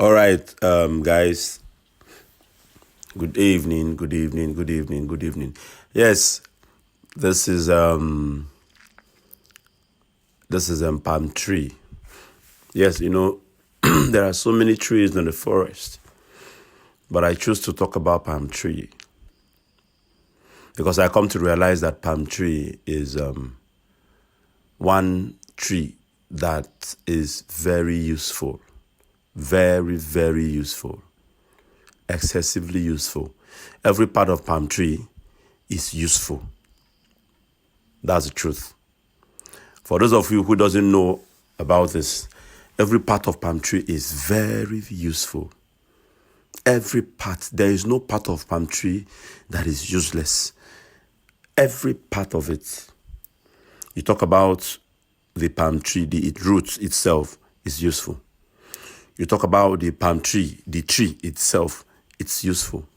All right, guys. Good evening. Good evening. Good evening. Good evening. Yes, this is palm tree. Yes, there are so many trees in the forest, but I choose to talk about palm tree because I come to realize that palm tree is one tree that is very useful, very, very useful, excessively useful. Every part of palm tree is useful. That's the truth. For those of you who doesn't know about this, every part of palm tree is very useful. Every part, there is no part of palm tree that is useless. Every part of it. You talk about the palm tree, the root itself is useful. You talk about the palm tree, the tree itself, it's useful.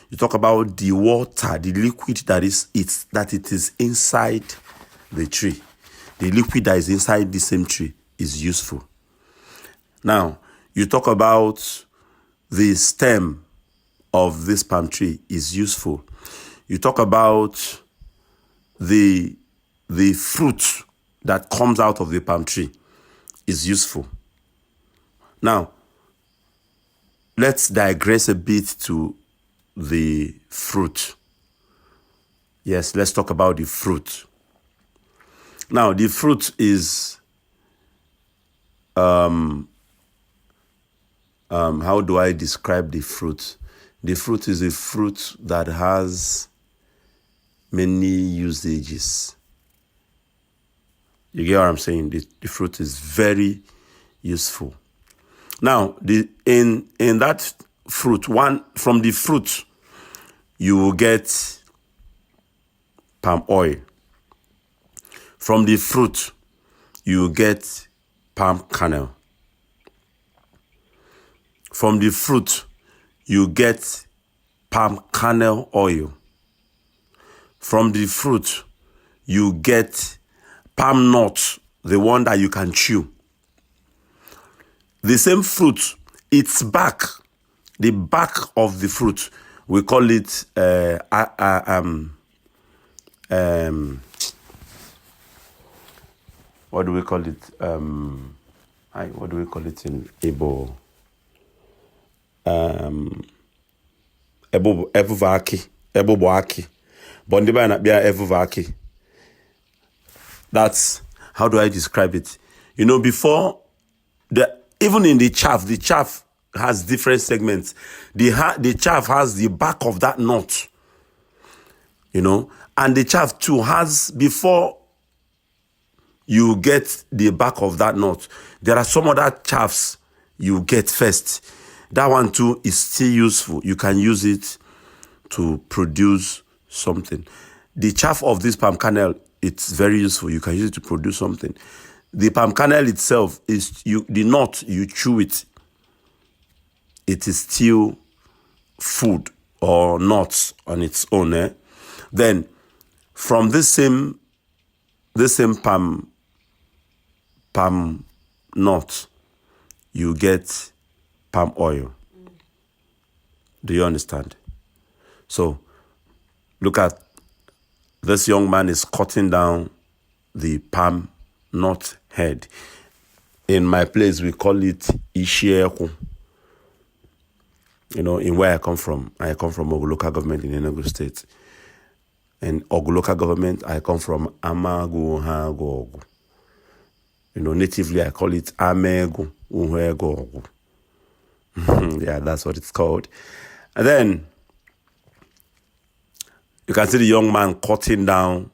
You talk about the water, the liquid that it is inside the tree. The liquid that is inside the same tree is useful. Now, you talk about the stem of this palm tree is useful. You talk about the fruit that comes out of the palm tree is useful. Now, let's digress a bit to the fruit. Yes, let's talk about the fruit. Now, the fruit is, how do I describe the fruit? The fruit is a fruit that has many usages. You get what I'm saying? The fruit is very useful. Now, in that fruit, from the fruit, you will get palm oil. From the fruit, you will get palm kernel. From the fruit, you get palm kernel oil. From the fruit, you get palm nut, the one that you can chew. The same fruit, its back, the back of the fruit, we call it what do we call it? What do we call it in Igbo? Ebuboaki. Bondiba na bia evuvaki. That's, how do I describe it? Before, even in the chaff has different segments. The chaff has the back of that nut, and the chaff too has, before you get the back of that nut, there are some other chaffs you get first. That one too is still useful. You can use it to produce something. The chaff of this palm kernel, it's very useful. You can use it to produce something. The palm kernel itself is the nut, you chew it. It is still food or nuts on its own. Then from this same palm nut, you get palm oil. Do you understand? So look at this young man is cutting down the palm nut head. In my place, we call it Ishieku. In where I come from Ogu local government in Enugu State. And Ogu local government, I come from Amagu Hagogu. Natively I call it Amegu Uhegogu. Yeah, that's what it's called. And then you can see the young man cutting down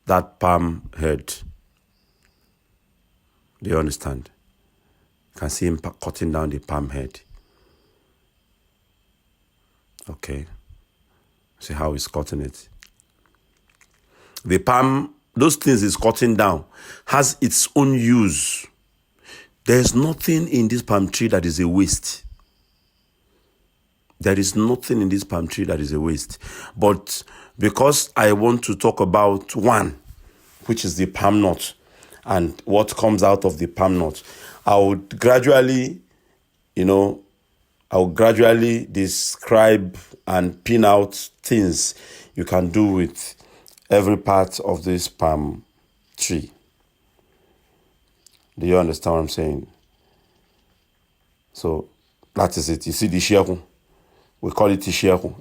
that palm head. Do you understand? You can see him cutting down the palm head. Okay. See how he's cutting it. The palm, those things he's cutting down, has its own use. There's nothing in this palm tree that is a waste. There is nothing in this palm tree that is a waste. But because I want to talk about one, which is the palm nut, and what comes out of the palm nut, I would gradually, I'll gradually describe and pin out things you can do with every part of this palm tree. Do you understand what I'm saying? So that is it. You see the shehu? We call it shehu.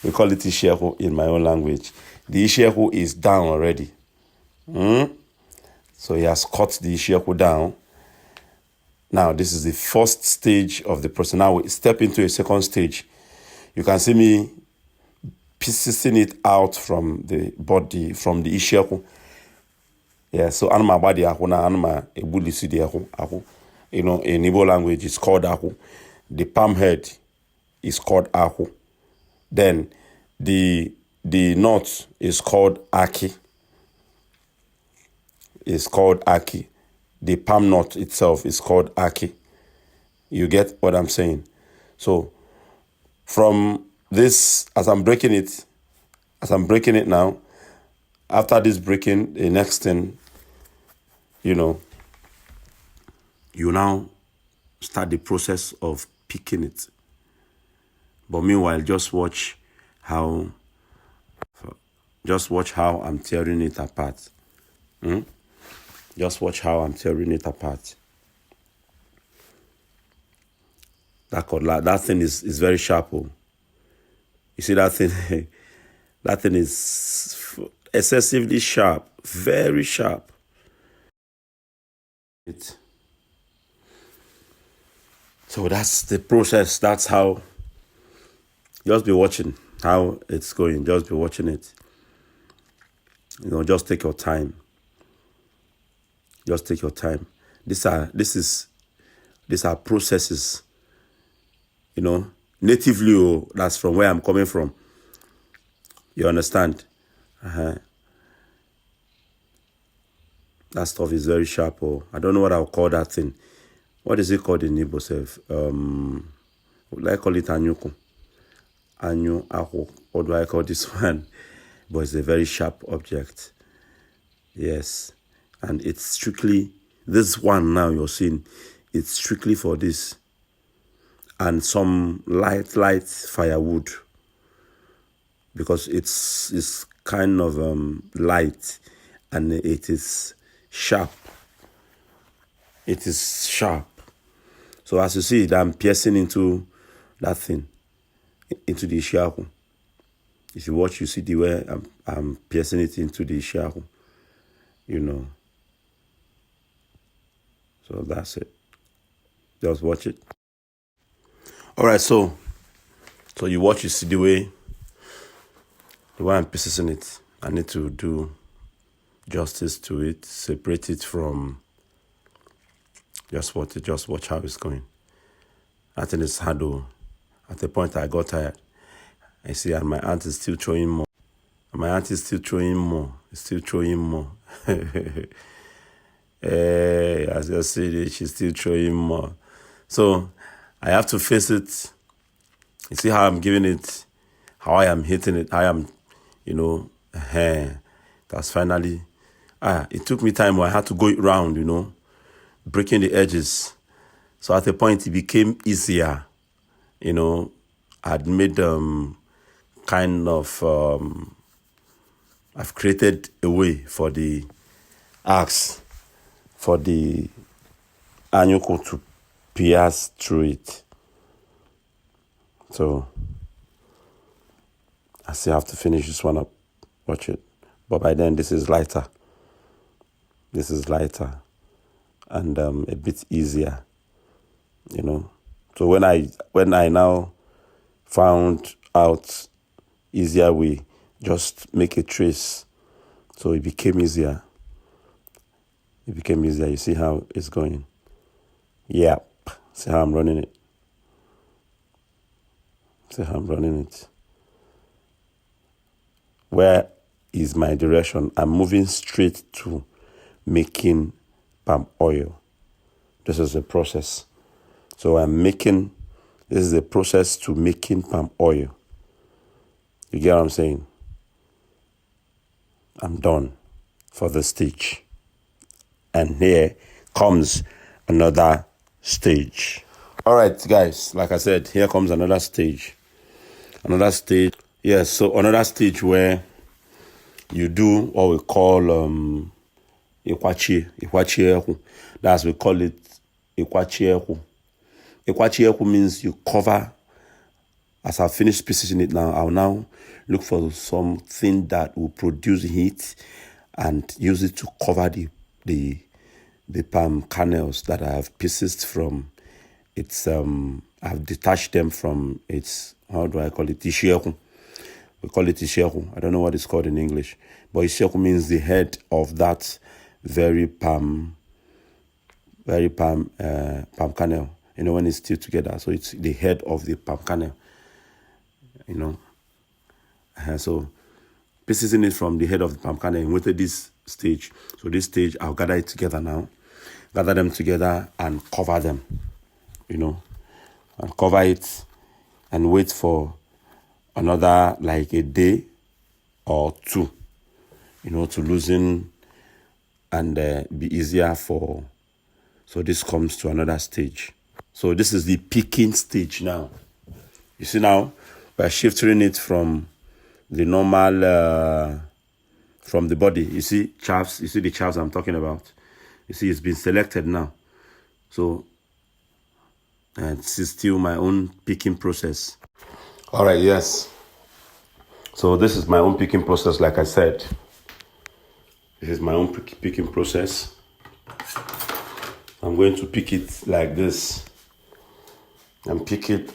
We call it shehu in my own language. The shehu is down already. So he has cut the shehu down. Now, this is the first stage of the process. Now we step into a second stage. You can see me piecing it out from the body, from the ishiaku. Yeah, so anima body akuna anima ebulisi de aku. In Igbo language it's called aku. The palm head is called aku. Then the knot is called aki. It's called aki. The palm knot itself is called aki. You get what I'm saying? So from this, as I'm breaking it now, after this breaking, the next thing, you now start the process of picking it. But meanwhile, just watch how I'm tearing it apart. Just watch how I'm tearing it apart. That thing is very sharp. Oh. You see that thing? That thing is excessively sharp, very sharp. So that's the process. That's how. Just be watching how it's going. Just be watching it. Just take your time. Just take your time. These are processes. Natively. That's from where I'm coming from. You understand? That stuff is very sharp. I don't know what I'll call that thing. What is it called in Igbo self? Would I call it anyuku? What do I call this one? But it's a very sharp object. Yes. And it's strictly, this one now you're seeing, it's strictly for this. And some light firewood. Because it's kind of light and it is sharp. It is sharp. So as you see, I'm piercing into that thing, into the ishiaku. If you watch, you see the way I'm piercing it into the ishiaku. So that's it. Just watch it. All right, so you watch, you see the way I'm piercing it. I need to do justice to it, separate it from. Just watch how it's going. I think it's hard though. At the point I got tired. I see, and my aunt is still throwing more. It's still throwing more. As you see, she's still throwing more. So I have to face it. You see how I'm giving it, how I am hitting it, how I am, that's finally. It took me time where I had to go it round, breaking the edges. So at a point it became easier. I'd made kind of I've created a way for the axe, for the anyuku to pierce through it. So I still have to finish this one up. Watch it. But by then this is lighter. And a bit easier. So when I now found out easier way, just make a trace. So it became easier. You see how it's going? Yep. See how I'm running it? Where is my direction? I'm moving straight to making palm oil. This is a process. So this is a process to making palm oil. You get what I'm saying? I'm done for the stitch. And here comes another stage. All right, guys, like I said, here comes another stage. Yes, so another stage where you do what we call ikwachi. That's we call it ikwachi. Ikwachi means you cover. As I finish specifying it now, I'll now look for something that will produce heat and use it to cover the palm kernels that I have pieces from. I've detached them from its, how do I call it? Tishiaku. We call it tishiaku. I don't know what it's called in English. But tishiaku means the head of that very palm kernel. You know, when it's still together. So it's the head of the palm kernel. You know. So pieces in it from the head of the palm kernel and with this stage. So this stage, I'll gather it together now. Gather them together and cover them. You know, and cover it and wait for another like a day or two, you know, to loosen and be easier for. So this comes to another stage. So this is the picking stage now. You see now, we're shifting it from the normal, from the body. You see chaffs, you see the chaffs I'm talking about. You see it's been selected now. So, and this is still my own picking process. All right, yes. So this is my own picking process, like I said. This is my own picking process. I'm going to pick it like this. And pick it,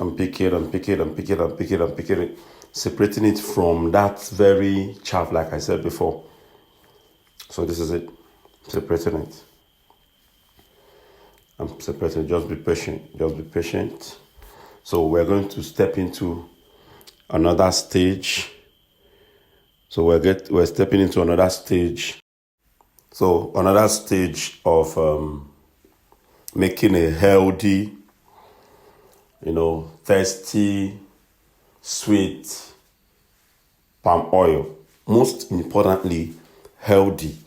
separating it from that very chaff, like I said before. So this is it, separating it. I'm separating, just be patient. So we're going to step into another stage. So we're stepping into another stage. So another stage of making a healthy, you know, tasty, sweet palm oil. Most importantly, healthy.